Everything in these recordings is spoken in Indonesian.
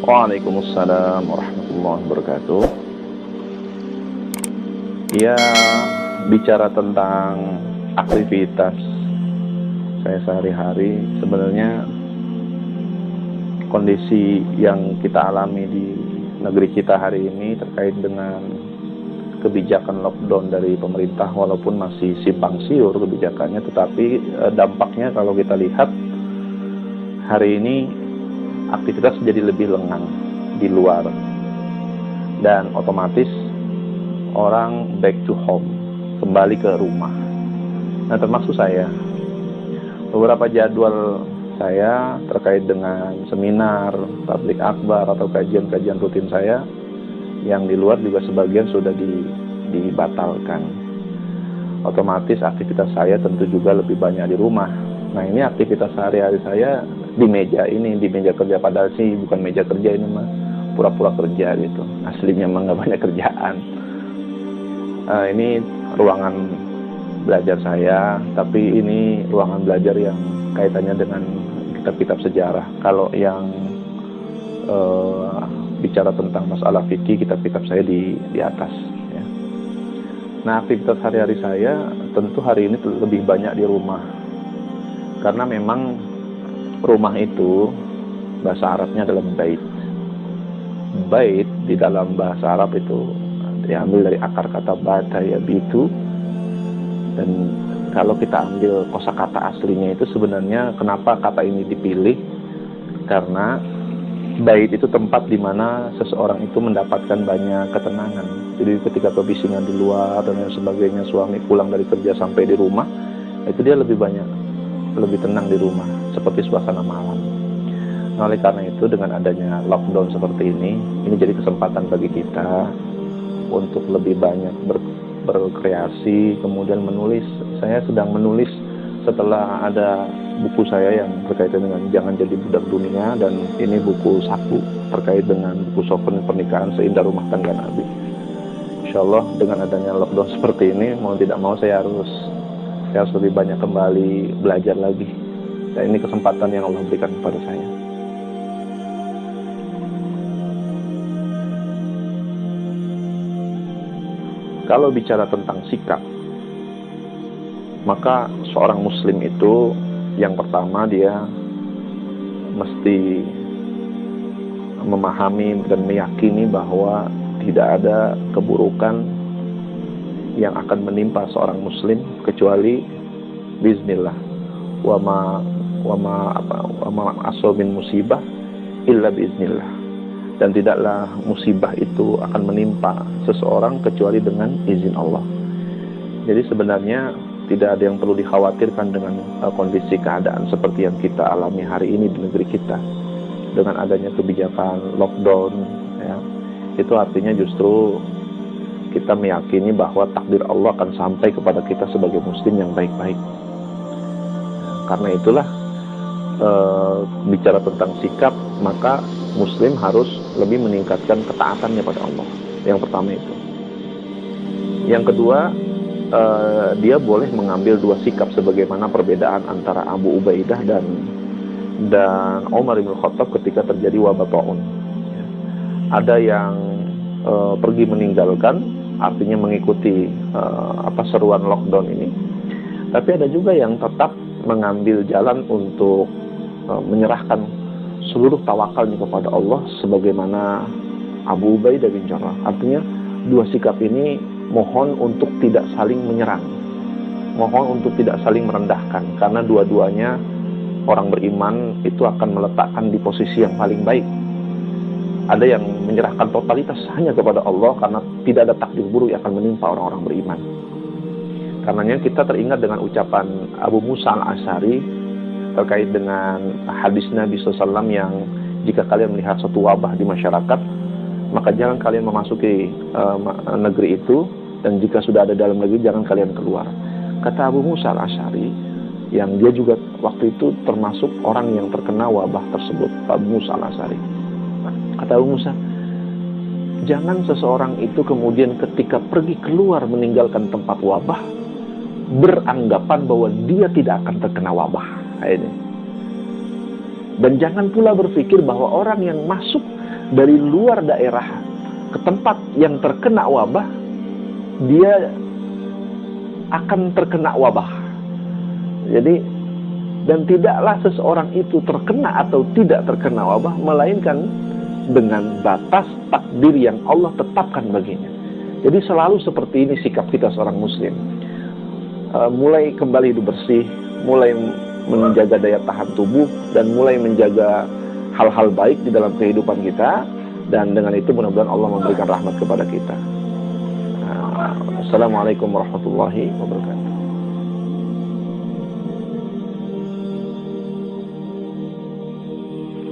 Waalaikumsalam warahmatullahi wabarakatuh. Ya, bicara tentang aktivitas saya sehari-hari, sebenarnya kondisi yang kita alami di negeri kita hari ini terkait dengan kebijakan lockdown dari pemerintah, walaupun masih simpang siur kebijakannya, tetapi dampaknya kalau kita lihat hari ini aktivitas jadi lebih lengang di luar, dan otomatis orang back to home, kembali ke rumah. Nah, termasuk saya. Beberapa jadwal saya terkait dengan seminar, tablik akbar, atau kajian-kajian rutin saya yang di luar juga sebagian sudah dibatalkan. Otomatis aktivitas saya tentu juga lebih banyak di rumah. Nah, ini aktivitas sehari-hari saya di meja ini, di meja kerja, padahal sih bukan meja kerja ini mah, pura-pura kerja gitu. Aslinya mah nggak banyak kerjaan. Ini ruangan belajar saya, tapi ini ruangan belajar yang kaitannya dengan kitab-kitab sejarah. Kalau yang bicara tentang masalah fikih, kitab-kitab saya di atas. Ya. Nah, aktivitas hari-hari saya tentu hari ini lebih banyak di rumah, karena memang rumah itu bahasa Arabnya adalah bait. Bait di dalam bahasa Arab itu diambil dari akar kata bata yabitu, dan kalau kita ambil kosakata aslinya itu sebenarnya kenapa kata ini dipilih, karena bait itu tempat di mana seseorang itu mendapatkan banyak ketenangan. Jadi ketika kebisingan di luar dan lain sebagainya, suami pulang dari kerja sampai di rumah, itu dia lebih tenang di rumah, seperti suasana malam. Nah, oleh karena itu dengan adanya lockdown seperti ini jadi kesempatan bagi kita untuk lebih banyak berkreasi, kemudian menulis. Saya sedang menulis setelah ada buku saya yang berkaitan dengan Jangan Jadi Budak Dunia, dan ini buku saku terkait dengan buku souvenir pernikahan Seindah Rumah Tangga Nabi. Insyaallah dengan adanya lockdown seperti ini, mau tidak mau saya harus lebih banyak kembali belajar lagi. Dan ini kesempatan yang Allah berikan kepada saya. Kalau bicara tentang sikap, maka seorang muslim itu yang pertama dia mesti memahami dan meyakini bahwa tidak ada keburukan yang akan menimpa seorang muslim kecuali biiznillah. Wa ma asobin musibah illa biiznillah. Dan tidaklah musibah itu akan menimpa seseorang kecuali dengan izin Allah. Jadi sebenarnya tidak ada yang perlu dikhawatirkan dengan kondisi keadaan seperti yang kita alami hari ini di negeri kita. Dengan adanya kebijakan lockdown, ya, itu artinya justru kita meyakini bahwa takdir Allah akan sampai kepada kita sebagai muslim yang baik-baik. Karena itulah bicara tentang sikap, maka muslim harus lebih meningkatkan ketaatannya pada Allah. Yang pertama itu. Yang kedua, dia boleh mengambil dua sikap sebagaimana perbedaan antara Abu Ubaidah dan Umar bin Khattab ketika terjadi wabah taun. Ada yang pergi meninggalkan, artinya mengikuti seruan lockdown ini. Tapi ada juga yang tetap mengambil jalan untuk menyerahkan seluruh tawakalnya kepada Allah sebagaimana Abu Ubaidah bin Jarrah. Artinya dua sikap ini mohon untuk tidak saling menyerang, mohon untuk tidak saling merendahkan, karena dua-duanya orang beriman itu akan meletakkan di posisi yang paling baik. Ada yang menyerahkan totalitas hanya kepada Allah karena tidak ada takdir buruk yang akan menimpa orang-orang beriman. Karenanya kita teringat dengan ucapan Abu Musa al-Asy'ari terkait dengan hadis Nabi SAW yang jika kalian melihat suatu wabah di masyarakat, maka jangan kalian memasuki negeri itu, dan jika sudah ada dalam negeri jangan kalian keluar. Kata Abu Musa al-Asy'ari, yang dia juga waktu itu termasuk orang yang terkena wabah tersebut, Abu Musa al-Asy'ari. Kata Abu Musa, jangan seseorang itu kemudian ketika pergi keluar meninggalkan tempat wabah beranggapan bahwa dia tidak akan terkena wabah. Ini. Dan jangan pula berpikir bahwa orang yang masuk dari luar daerah ke tempat yang terkena wabah, dia akan terkena wabah. Jadi, dan tidaklah seseorang itu terkena atau tidak terkena wabah, melainkan dengan batas takdir yang Allah tetapkan baginya. Jadi selalu seperti ini sikap kita seorang muslim. Mulai kembali hidup bersih, mulai menjaga daya tahan tubuh, dan mulai menjaga hal-hal baik di dalam kehidupan kita, dan dengan itu mudah-mudahan Allah memberikan rahmat kepada kita. Assalamualaikum warahmatullahi wabarakatuh.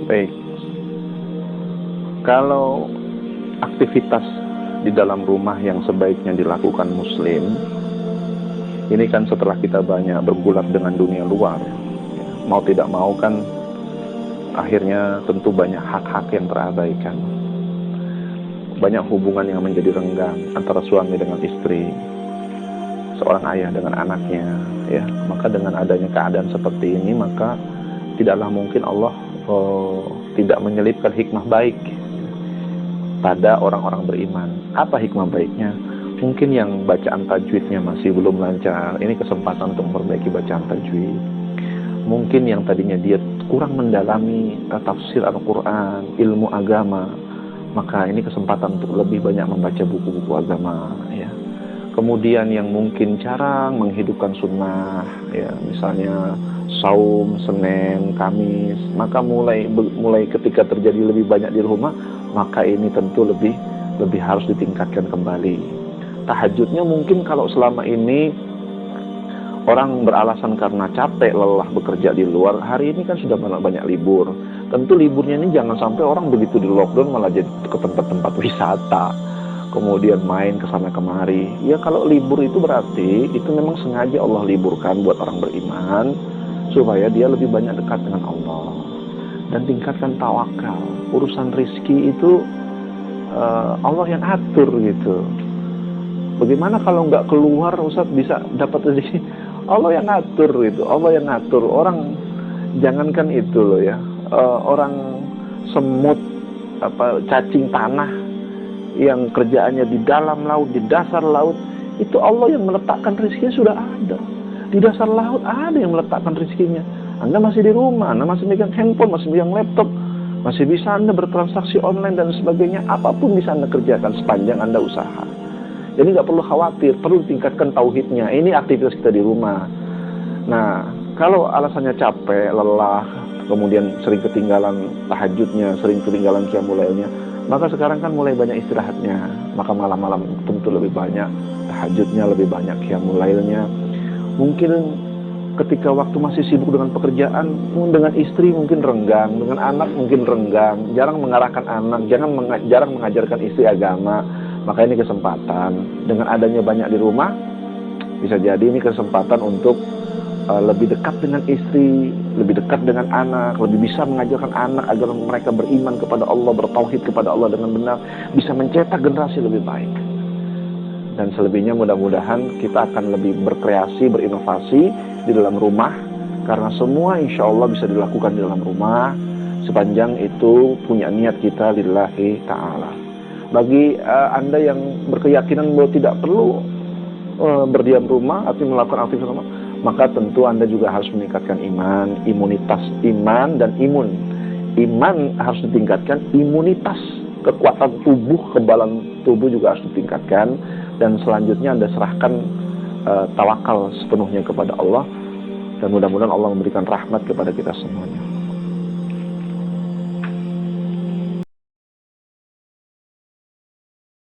Baik, kalau aktivitas di dalam rumah yang sebaiknya dilakukan muslim, ini kan setelah kita banyak bergulat dengan dunia luar, mau tidak mau kan akhirnya tentu banyak hak-hak yang terabaikan, banyak hubungan yang menjadi renggang antara suami dengan istri, seorang ayah dengan anaknya, ya. Maka dengan adanya keadaan seperti ini, maka tidaklah mungkin Allah tidak menyelipkan hikmah baik pada orang-orang beriman. Apa hikmah baiknya? Mungkin yang bacaan tajwidnya masih belum lancar, ini kesempatan untuk memperbaiki bacaan tajwid. Mungkin yang tadinya dia kurang mendalami tafsir Al-Quran, ilmu agama, maka ini kesempatan untuk lebih banyak membaca buku-buku agama, ya. Kemudian yang mungkin jarang menghidupkan sunnah, ya, misalnya saum Senin, Kamis, maka mulai ketika terjadi lebih banyak di rumah, maka ini tentu lebih harus ditingkatkan kembali. Tahajudnya mungkin kalau selama ini orang beralasan karena capek, lelah bekerja di luar, hari ini kan sudah banyak libur. Tentu liburnya ini jangan sampai orang begitu di lockdown malah jadi ke tempat-tempat wisata, kemudian main ke sana kemari. Ya kalau libur itu berarti itu memang sengaja Allah liburkan buat orang beriman, supaya dia lebih banyak dekat dengan Allah dan tingkatkan tawakal. Urusan rizki itu Allah yang atur gitu. Bagaimana kalau nggak keluar Ustaz bisa dapat rezeki? Allah yang ngatur itu, Allah yang ngatur. Orang jangankan itu loh ya, orang semut cacing tanah yang kerjaannya di dalam laut, di dasar laut, itu Allah yang meletakkan rezekinya sudah ada. Di dasar laut ada yang meletakkan rezekinya. Anda masih di rumah, Anda masih megang handphone, masih megang laptop, masih bisa Anda bertransaksi online dan sebagainya. Apapun bisa Anda kerjakan sepanjang Anda usaha. Jadi nggak perlu khawatir, perlu tingkatkan tauhidnya. Ini aktivitas kita di rumah. Nah, kalau alasannya capek, lelah, kemudian sering ketinggalan tahajudnya, sering ketinggalan qiyamul lailnya, maka sekarang kan mulai banyak istirahatnya. Maka malam-malam tentu lebih banyak tahajudnya, lebih banyak qiyamul lailnya. Mungkin ketika waktu masih sibuk dengan pekerjaan, dengan istri mungkin renggang, dengan anak mungkin renggang, jarang mengarahkan anak, jarang mengajarkan istri agama. Maka ini kesempatan, dengan adanya banyak di rumah, bisa jadi ini kesempatan untuk lebih dekat dengan istri, lebih dekat dengan anak, lebih bisa mengajarkan anak agar mereka beriman kepada Allah, bertauhid kepada Allah dengan benar, bisa mencetak generasi lebih baik. Dan selebihnya mudah-mudahan kita akan lebih berkreasi, berinovasi di dalam rumah, karena semua insya Allah bisa dilakukan di dalam rumah, sepanjang itu punya niat kita lillahi ta'ala. Bagi Anda yang berkeyakinan bahwa tidak perlu berdiam rumah atau melakukan aktivitas rumah, maka tentu Anda juga harus meningkatkan iman, imunitas iman dan imun. Iman harus ditingkatkan, imunitas, kekuatan tubuh, kekebalan tubuh juga harus ditingkatkan, dan selanjutnya Anda serahkan tawakal sepenuhnya kepada Allah, dan mudah-mudahan Allah memberikan rahmat kepada kita semuanya.